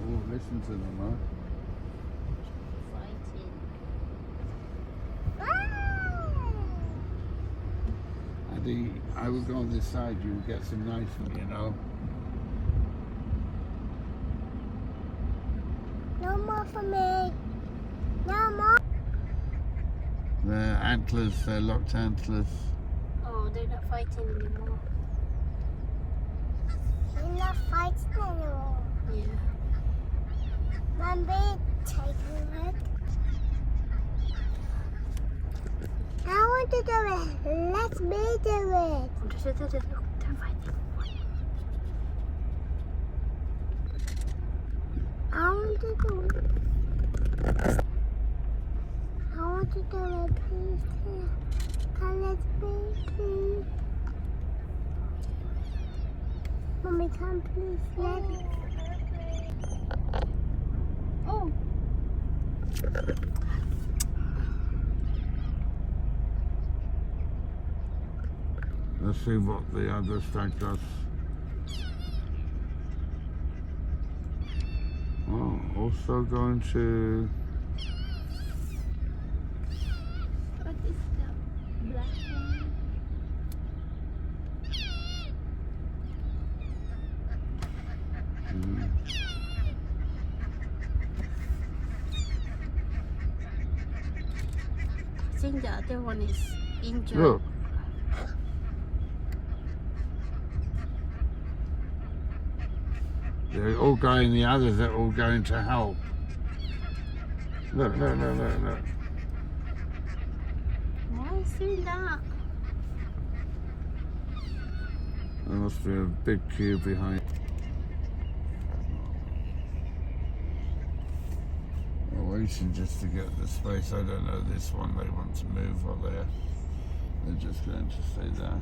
Oh, listen to them, huh? Addie, I would go on this side, you would get some nice one, you know? No more for me. No more. The antlers, they're locked antlers. Oh, they're not fighting anymore. They're not fighting anymore. Yeah. Mommy, take a look. I want to do it. Let me do it. They're fighting. I want to do it. I want to do it, please. Can let me, please? Mommy, can please let me? Oh. Let's see what the other stag does. Oh, also going to... What is the black one? I think the other one is injured. Look. They're all going, the others are all going to help. Look. Why is doing that? There must be a big queue behind. We're waiting just to get the space. I don't know this one they want to move or they're just going to stay there.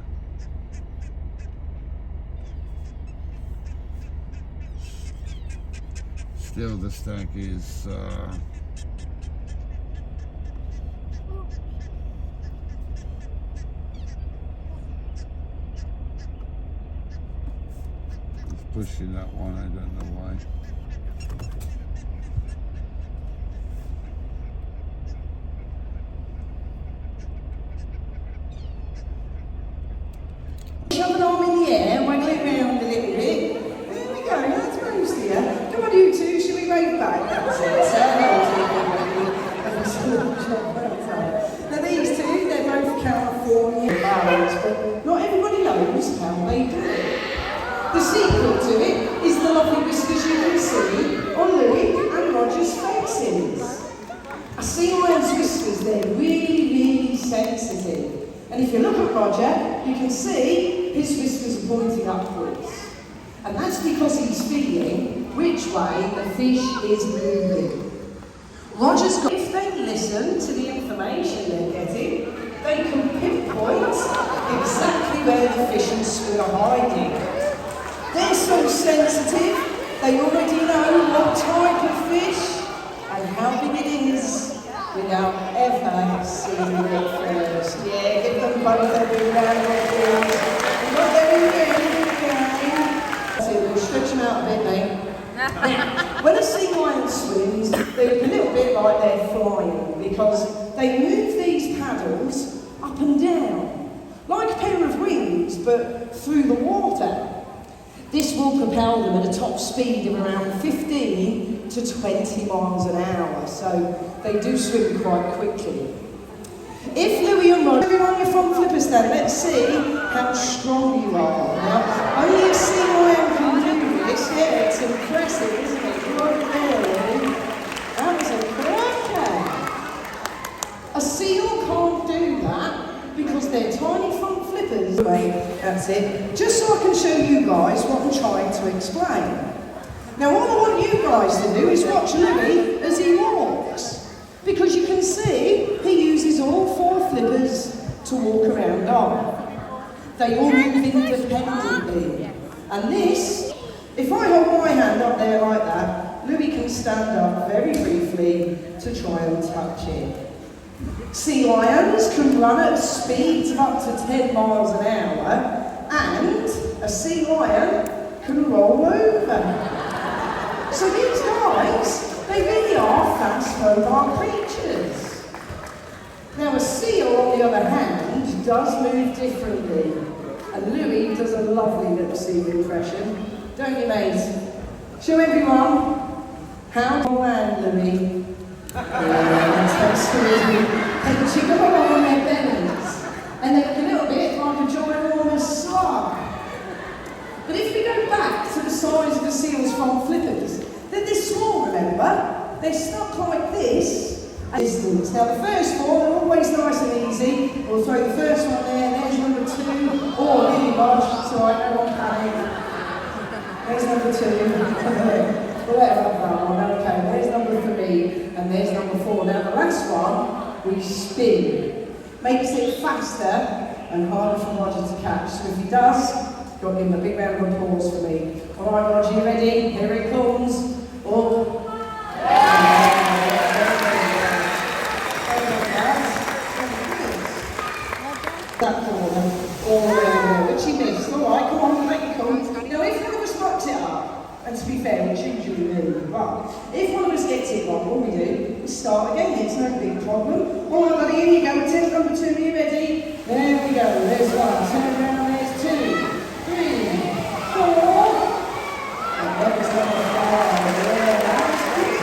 Still the stag is pushing that one, I don't know why. Shove an arm in the air, waggle it round a little bit. There we go, that's Rose here. Come on, you two, shall we wave back? That's it. Now these two, they're both California barons, but not everybody knows how they do it. The secret to it is the lovely whiskers you can see on Louis and Roger's faces. A sea lion's whiskers, they're really sensitive. And if you look at Roger, you can see his whiskers are pointing upwards. And that's because he's feeling which way the fish is moving. Roger's got, if they listen to the information they're getting, they can pinpoint exactly where the fish and squid are hiding. They're so sensitive, they already know what type of fish and how big it is without ever seeing it first. Yeah, give them both a big round of applause. You've got them in there, so we'll stretch them out a bit, mate. Now, when a sea lion swims, they look a little bit like they're flying because they move these paddles up and down, like a pair of wings, but through the water. This will propel them at a top speed of around 15 to 20 miles an hour, so they do swim quite quickly. If Louis and Roger are on your front flipper stand, let's see how strong you are. Now, only a sea lion can do this. Yeah, it's impressive, isn't it? Right there, Louis. That was a cracker. A seal can't do that because they're tiny front flippers. Wait, that's it. Just so I can show you guys what I'm trying to explain. Now, all I want you guys to do is watch Louis as he walks. Because you can see he uses all four flippers to walk around on. They all move independently. And this, if I hold my hand up there like that, Louis can stand up very briefly to try and touch it. Sea lions can run at speeds of up to 10 miles an hour, and a sea lion can roll over. So these guys, they really are fast, mobile creatures. Now a seal, on the other hand, does move differently. And Louis does a lovely little seal impression. Don't you, mate? Show everyone how to land, Louis. That's good. And you go on their bellies, and they look a little bit like a ginormous slug. But if we go back to the size of the seal's front flippers, then they're small, remember? They're stuck like this. Distance. Now the first four, they're always nice and easy. We'll throw the first one there, there's number 2. Oh, really large, it's alright, no one panic. There's number 2. We'll let her have that one, okay. There's number 3, and there's number 4. Now the last one, we spin. Makes it faster and harder for Roger to catch. So if he does, got him a big round of applause for me. Alright Roger, you ready? Here it comes. Oh. That corner, all the way over, which he missed. Alright, come on, make it come. Now if one of us fucks it up, and to be fair, we usually move, but if one of us gets it wrong, all we do is start again. It's no big problem. Alright buddy, here you go, attempt number 2, are you ready? There we go, there's 1, turn around, there's 2, 3, 4, and there's number 5, yeah, that's good.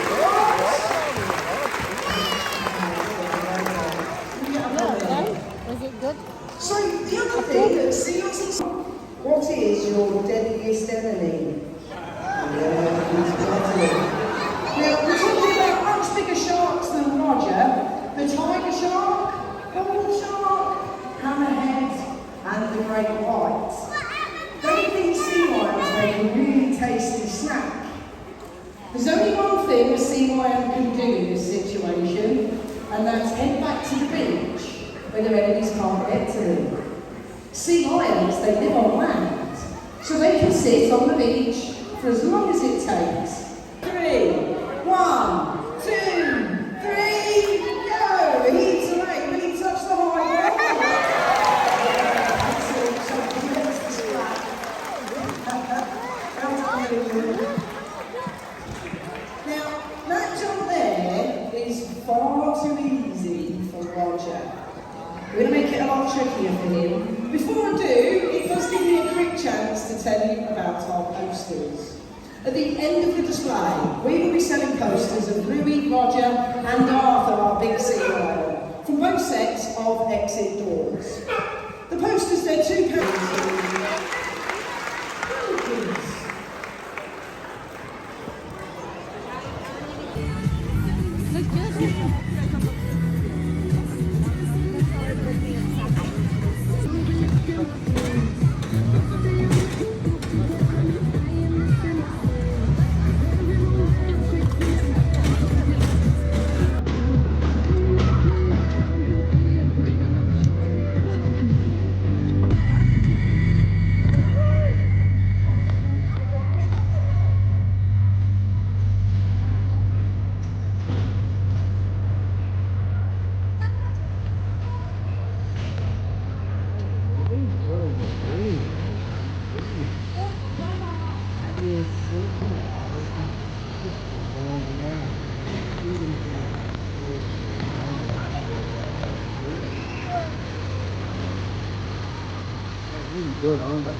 Was it good? So the other thing that seals is, what is your deadliest enemy? Yeah, now we're talking about much bigger sharks than Roger. The tiger shark, bull shark, hammerhead, and the great white. They think sea lions make a really tasty snack. There's only one thing a sea lion can do in this situation, and that's head back to the beach when their enemies can't get to them. Sea lions, they live on land, so they can sit on the beach for as long as it takes. 3, 1, 2, 3, go! He's away, when he touched the high ground. That's it, so he gets the splash. Now, that jump there is far too easy for Roger. We're going to make it a lot trickier for him. Before I do, it does give me a quick chance to tell you about our posters. At the end of the display, we will be selling posters of Louis, Roger and Arthur, our big sea lion, from both sets of exit doors. The posters, they're £2. Good, aren't they?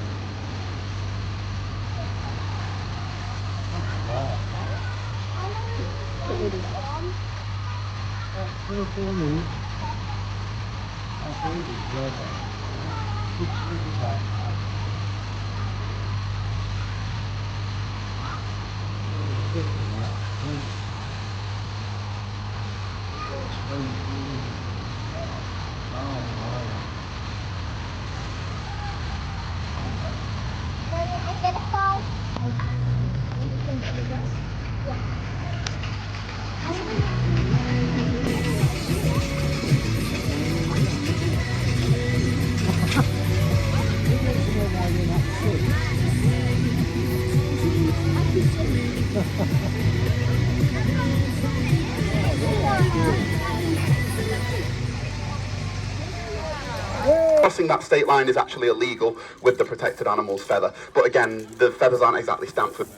Crossing that state line is actually illegal with the protected animals feather, but again, the feathers aren't exactly stamped with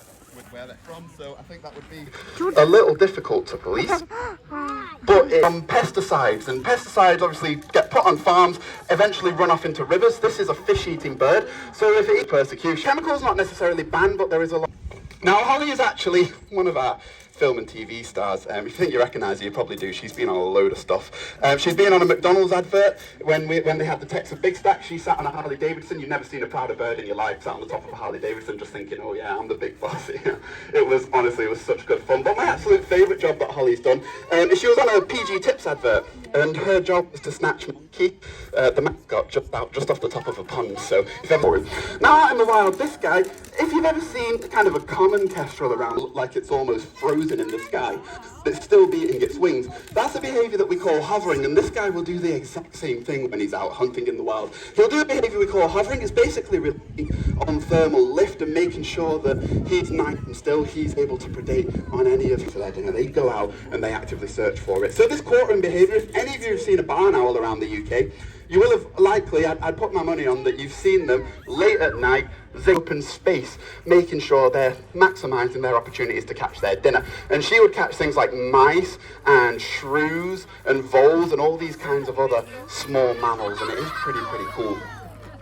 where they're from, so I think that would be a little difficult to police. But it's pesticides, and pesticides obviously get put on farms, eventually run off into rivers. This is a fish-eating bird, so if it is persecution, chemicals not necessarily banned, but there is a lot. Now, Holly is actually one of our film and TV stars. If you think you recognise her, you probably do. She's been on a load of stuff. She's been on a McDonald's advert when they had the Texas Big Stack. She sat on a Harley Davidson. You've never seen a prouder bird in your life, sat on the top of a Harley Davidson just thinking, oh yeah, I'm the big boss here. It was such good fun. But my absolute favourite job that Holly's done is she was on a PG Tips advert, and her job was to snatch Makisig, the mascot, just off the top of a pond. So if ever now out in the wild, this guy, if you've ever seen kind of a common kestrel around, look like it's almost frozen in the sky, but it's still beating its wings, that's a behaviour that we call hovering, and this guy will do the exact same thing when he's out hunting in the wild. He'll do a behaviour we call hovering. It's basically relying on thermal lift and making sure that he's nice and still, he's able to predate on any of their dinner. They go out and they actively search for it. So this quartering behaviour, if any of you have seen a barn owl around the UK, you will have likely, I'd put my money on that you've seen them late at night, zig open space, making sure they're maximising their opportunities to catch their dinner. And she would catch things like mice and shrews and voles and all these kinds of other small mammals, and it is pretty cool.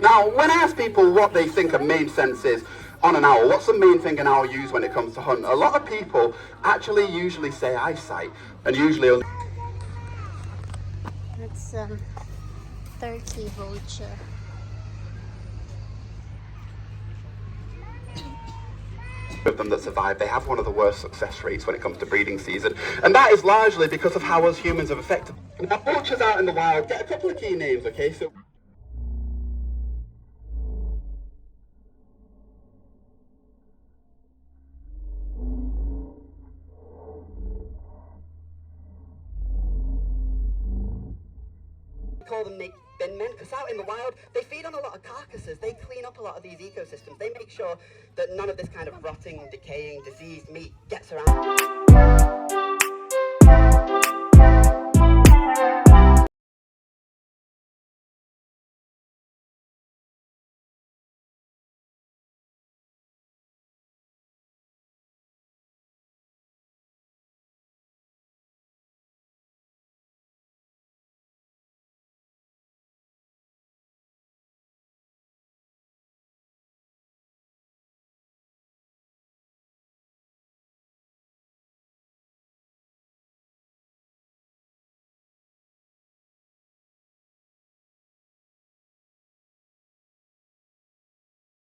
Now, when I ask people what they think a main sense is on an owl, what's the main thing an owl uses when it comes to hunting? A lot of people actually usually say eyesight, and usually only... It's turkey vulture. of them that survive, they have one of the worst success rates when it comes to breeding season, and that is largely because of how us humans have affected. Now, vultures out in the wild get a couple of key names, okay? So call them bin men, because out in the wild, they feed on a lot of carcasses. They clean up a lot of these ecosystems. They make sure that none of this kind of rotting, decaying, diseased meat gets around.